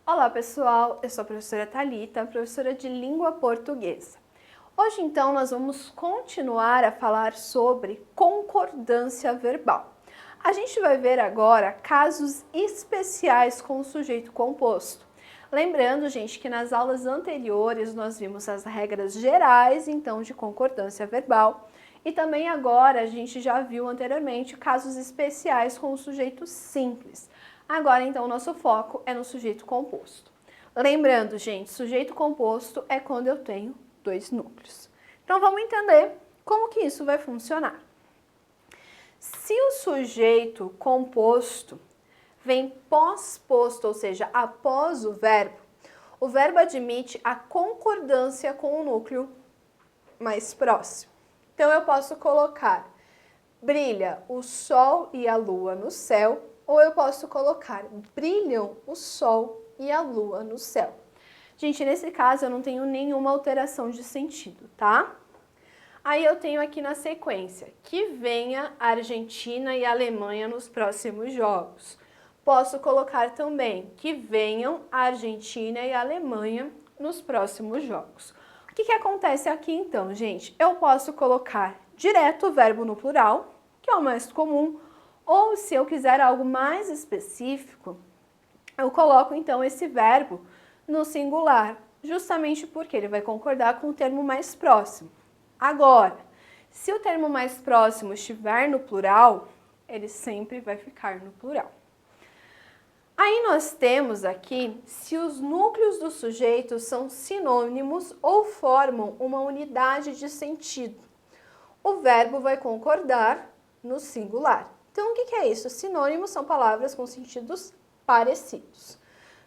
Olá pessoal, eu sou a professora Thalita, professora de língua portuguesa. Hoje então nós vamos continuar a falar sobre concordância verbal. A gente vai ver agora casos especiais com o sujeito composto. Lembrando, gente, que nas aulas anteriores nós vimos as regras gerais, então, de concordância verbal. E também agora a gente já viu anteriormente casos especiais com o sujeito simples. Agora, então, o nosso foco é no sujeito composto. Lembrando, gente, sujeito composto é quando eu tenho dois núcleos. Então, vamos entender como que isso vai funcionar. Se o sujeito composto vem pós-posto, ou seja, após o verbo admite a concordância com o núcleo mais próximo. Então, eu posso colocar brilha o sol e a lua no céu, ou eu posso colocar brilham o sol e a lua no céu. Gente, nesse caso eu não tenho nenhuma alteração de sentido, tá? Aí eu tenho aqui na sequência, que venha a Argentina e a Alemanha nos próximos jogos. Posso colocar também que venham a Argentina e a Alemanha nos próximos jogos. O que acontece aqui então, gente? Eu posso colocar direto o verbo no plural, que é o mais comum, ou se eu quiser algo mais específico, eu coloco então esse verbo no singular, justamente porque ele vai concordar com o termo mais próximo. Agora, se o termo mais próximo estiver no plural, ele sempre vai ficar no plural. Aí nós temos aqui se os núcleos do sujeito são sinônimos ou formam uma unidade de sentido. O verbo vai concordar no singular. Então, o que é isso? Sinônimos são palavras com sentidos parecidos.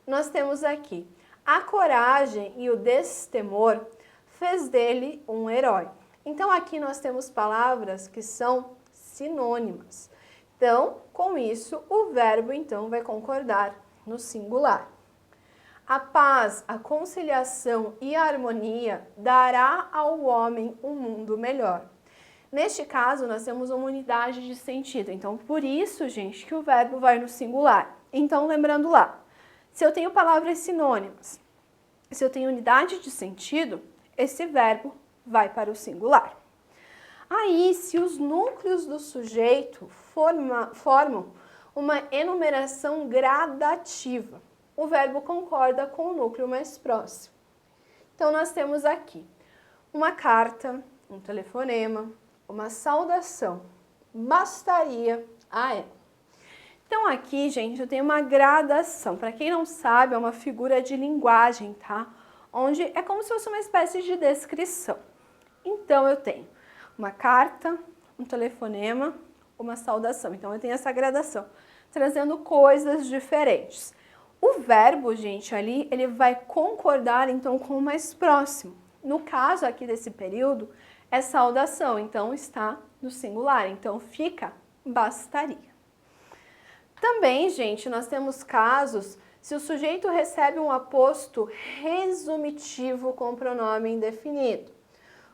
Nós temos aqui, a coragem e o destemor fez dele um herói. Então, aqui nós temos palavras que são sinônimas. Então, com isso, o verbo, então, vai concordar no singular. A paz, a conciliação e a harmonia dará ao homem um mundo melhor. Neste caso, nós temos uma unidade de sentido. Então, por isso, gente, que o verbo vai no singular. Então, lembrando lá, se eu tenho palavras sinônimas, se eu tenho unidade de sentido, esse verbo vai para o singular. Aí, se os núcleos do sujeito formam uma enumeração gradativa, o verbo concorda com o núcleo mais próximo. Então, nós temos aqui uma carta, um telefonema, uma saudação, bastaria a ela. Então, aqui, gente, eu tenho uma gradação. Para quem não sabe, é uma figura de linguagem, tá? Onde é como se fosse uma espécie de descrição. Então, eu tenho uma carta, um telefonema, uma saudação. Então, eu tenho essa gradação, trazendo coisas diferentes. O verbo, gente, ali, ele vai concordar, então, com o mais próximo. No caso aqui desse período, é saudação, então está no singular. Então, fica bastaria. Também, gente, nós temos casos se o sujeito recebe um aposto resumitivo com pronome indefinido,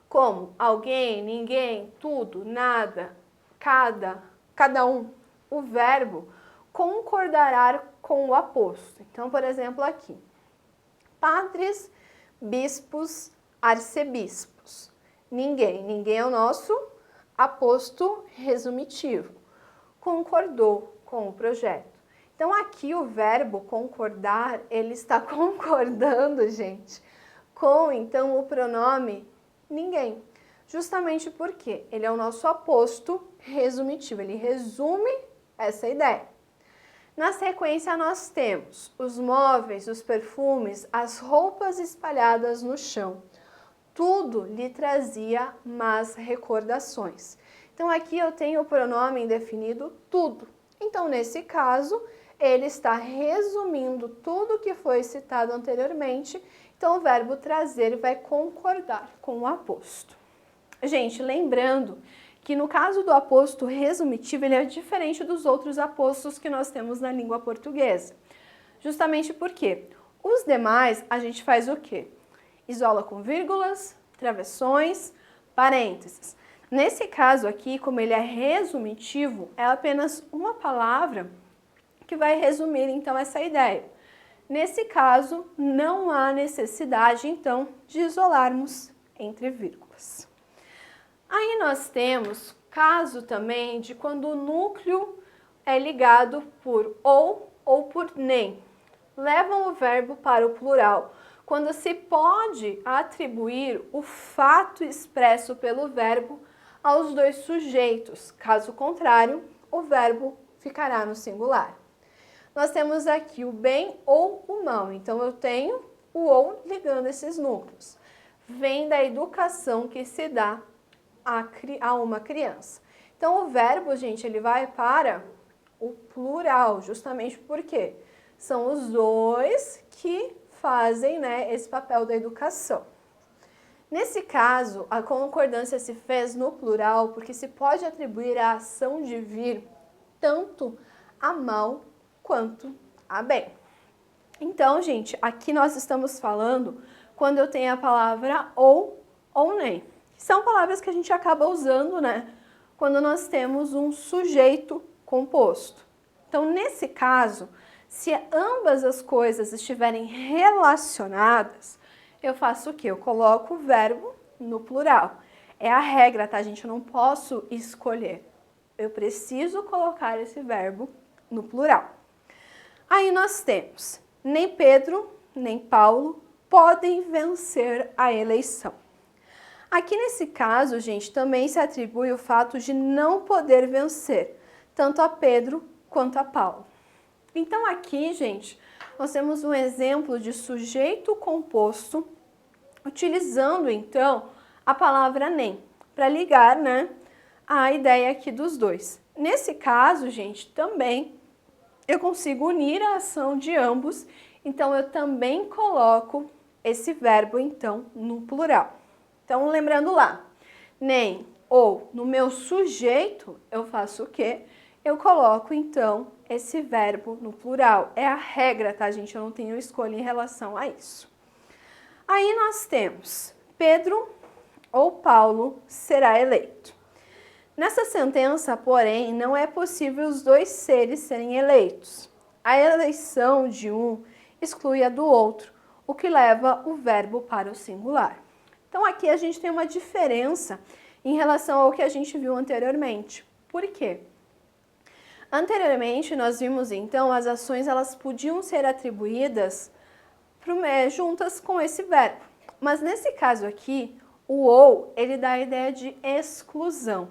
como alguém, ninguém, tudo, nada, cada um. O verbo concordará com o aposto. Então, por exemplo, aqui, padres, bispos, arcebispos. Ninguém é o nosso aposto resumitivo. Concordou com o projeto. Então, aqui o verbo concordar, ele está concordando, gente, com, então, o pronome ninguém. Justamente porque ele é o nosso aposto resumitivo, ele resume essa ideia. Na sequência, nós temos os móveis, os perfumes, as roupas espalhadas no chão. Tudo lhe trazia más recordações. Então, aqui eu tenho o pronome indefinido tudo. Então, nesse caso, ele está resumindo tudo que foi citado anteriormente. Então, o verbo trazer vai concordar com o aposto. Gente, lembrando que no caso do aposto resumitivo, ele é diferente dos outros apostos que nós temos na língua portuguesa. Justamente porque os demais, a gente faz o quê? Isola com vírgulas, travessões, parênteses. Nesse caso aqui, como ele é resumitivo, é apenas uma palavra que vai resumir, então, essa ideia. Nesse caso, não há necessidade, então, de isolarmos entre vírgulas. Aí nós temos caso também de quando o núcleo é ligado por ou por nem. Levam o verbo para o plural, quando se pode atribuir o fato expresso pelo verbo aos dois sujeitos. Caso contrário, o verbo ficará no singular. Nós temos aqui o bem ou o mal, então eu tenho o ou ligando esses núcleos. Vem da educação que se dá a uma criança. Então o verbo, gente, ele vai para o plural, justamente porque são os dois que fazem, né, esse papel da educação. Nesse caso, a concordância se fez no plural porque se pode atribuir a ação de vir tanto a mal quanto a bem. Então, gente, aqui nós estamos falando quando eu tenho a palavra ou nem. São palavras que a gente acaba usando, né, quando nós temos um sujeito composto. Então, nesse caso, se ambas as coisas estiverem relacionadas, eu faço o quê? Eu coloco o verbo no plural. É a regra, tá, gente? Eu não posso escolher. Eu preciso colocar esse verbo no plural. Aí nós temos, nem Pedro, nem Paulo podem vencer a eleição. Aqui nesse caso, gente, também se atribui o fato de não poder vencer, tanto a Pedro quanto a Paulo. Então aqui, gente, nós temos um exemplo de sujeito composto, utilizando então a palavra nem, para ligar, né, a ideia aqui dos dois. Nesse caso, gente, também eu consigo unir a ação de ambos, então eu também coloco esse verbo, então, no plural. Então, lembrando lá, nem ou no meu sujeito, eu faço o quê? Eu coloco, então, esse verbo no plural. É a regra, tá, gente? Eu não tenho escolha em relação a isso. Aí nós temos Pedro ou Paulo será eleito. Nessa sentença, porém, não é possível os dois seres serem eleitos. A eleição de um exclui a do outro, o que leva o verbo para o singular. Então aqui a gente tem uma diferença em relação ao que a gente viu anteriormente. Por quê? Anteriormente nós vimos então as ações elas podiam ser atribuídas juntas com esse verbo. Mas nesse caso aqui, o ou ele dá a ideia de exclusão.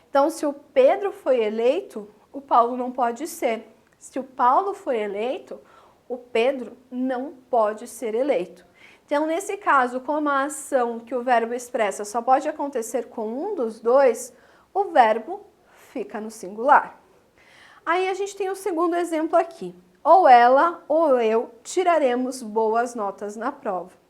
Então, se o Pedro foi eleito, o Paulo não pode ser. Se o Paulo foi eleito, o Pedro não pode ser eleito. Então, nesse caso, como a ação que o verbo expressa só pode acontecer com um dos dois, o verbo fica no singular. Aí a gente tem o segundo exemplo aqui. Ou ela ou eu tiraremos boas notas na prova.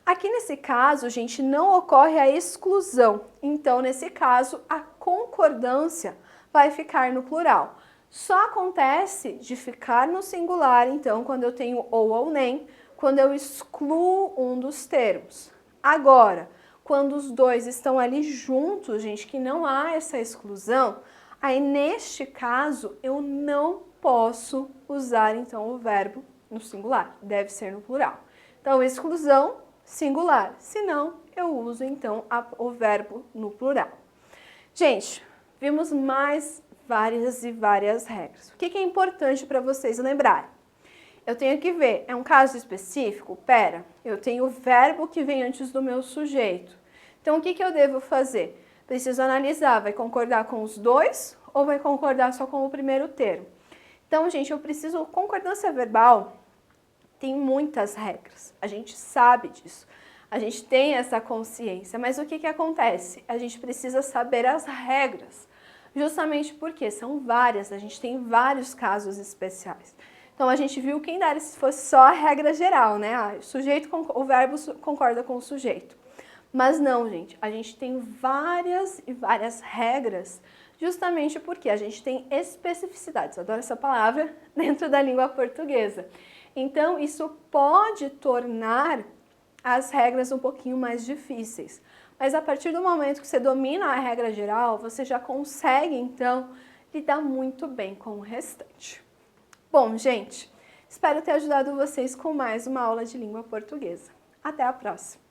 Aqui nesse caso, gente, não ocorre a exclusão. Então, nesse caso, a concordância vai ficar no plural. Só acontece de ficar no singular, então, quando eu tenho ou nem, quando eu excluo um dos termos. Agora, quando os dois estão ali juntos, gente, que não há essa exclusão, aí neste caso eu não posso usar, então, o verbo no singular. Deve ser no plural. Então, exclusão, singular. Se não, eu uso, então, o verbo no plural. Gente, vimos mais várias regras. O que é importante para vocês lembrarem? Eu tenho que ver, é um caso específico? Pera, eu tenho o verbo que vem antes do meu sujeito. Então, o que eu devo fazer? Preciso analisar, vai concordar com os dois ou vai concordar só com o primeiro termo? Então, gente, eu preciso, concordância verbal tem muitas regras, a gente sabe disso, a gente tem essa consciência, mas o que acontece? A gente precisa saber as regras, justamente porque são várias, a gente tem vários casos especiais. Então a gente viu quem dera se fosse só a regra geral, né? O verbo concorda com o sujeito. Mas não, gente, a gente tem várias regras, justamente porque a gente tem especificidades, eu adoro essa palavra, dentro da língua portuguesa. Então, isso pode tornar as regras um pouquinho mais difíceis. Mas a partir do momento que você domina a regra geral, você já consegue, então, lidar muito bem com o restante. Bom, gente, Espero ter ajudado vocês com mais uma aula de língua portuguesa. Até a próxima!